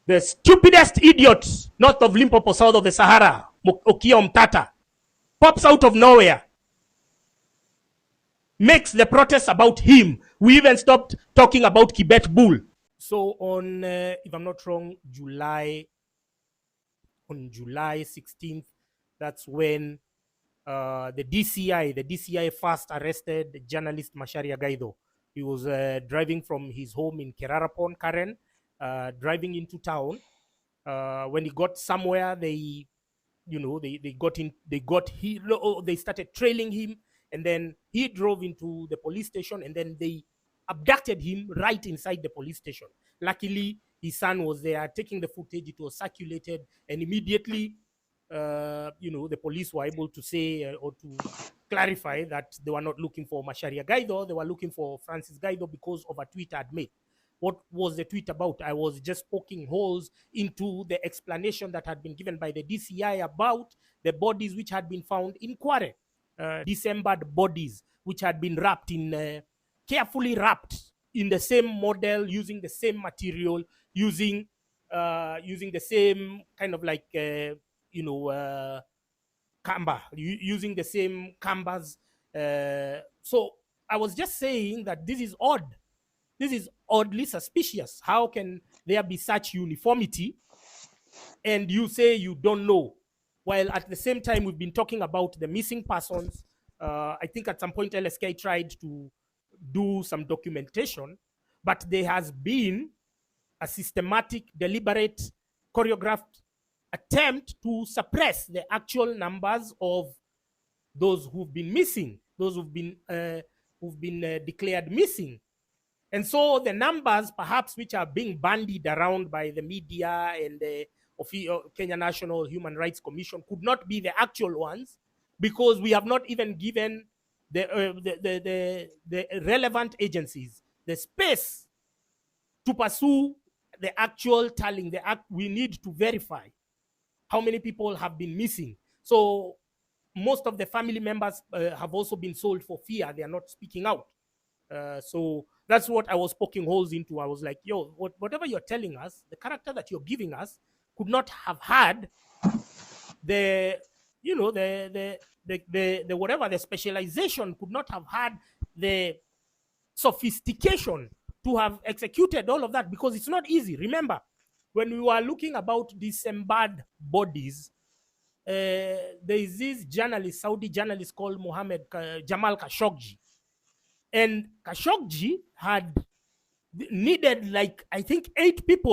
The stupidest idiot north of Limpopo, south of the Sahara, Okia Mtata, pops out of nowhere, makes the protest about him. We even stopped talking about Kibet Bull. So on, if I'm not wrong, July 16th, that's when the DCI first arrested journalist Macharia Gaido. He was driving from his home in Kerarapon, Karen, driving into town. When he got somewhere, they started trailing him, and then he drove into the police station, and then they abducted him right inside the police station. Luckily, his son was there taking the footage. It was circulated, and immediately, the police were able to say or to clarify that they were not looking for Macharia Gaido. They were looking for Francis Gaido because of a tweet I'd made. What was the tweet about? I was just poking holes into the explanation that had been given by the DCI about the bodies which had been found in Kware, dismembered bodies which had been wrapped in, carefully wrapped in the same model, using the same material, using the same kind of like kamba, using the same kambas. So I was just saying that this is odd. This is oddly suspicious. How can there be such uniformity and you say you don't know? While at the same time, we've been talking about the missing persons. I think at some point LSK tried to do some documentation, but there has been a systematic, deliberate, choreographed attempt to suppress the actual numbers of those who've been missing, those who've been declared missing. And so the numbers, perhaps, which are being bandied around by the media and the Kenya National Human Rights Commission could not be the actual ones, because we have not even given the relevant agencies the space to pursue the actual tallying. We need to verify how many people have been missing. So most of the family members have also been sold for fear. They are not speaking out. So that's what I was poking holes into. I was like, yo, whatever you're telling us, the character that you're giving us could not have had the whatever, the specialization, could not have had the sophistication to have executed all of that, because it's not easy. Remember, when we were looking about dismembered bodies, there is this journalist, Saudi journalist called Jamal Khashoggi. And Khashoggi had needed, like, I think 8 people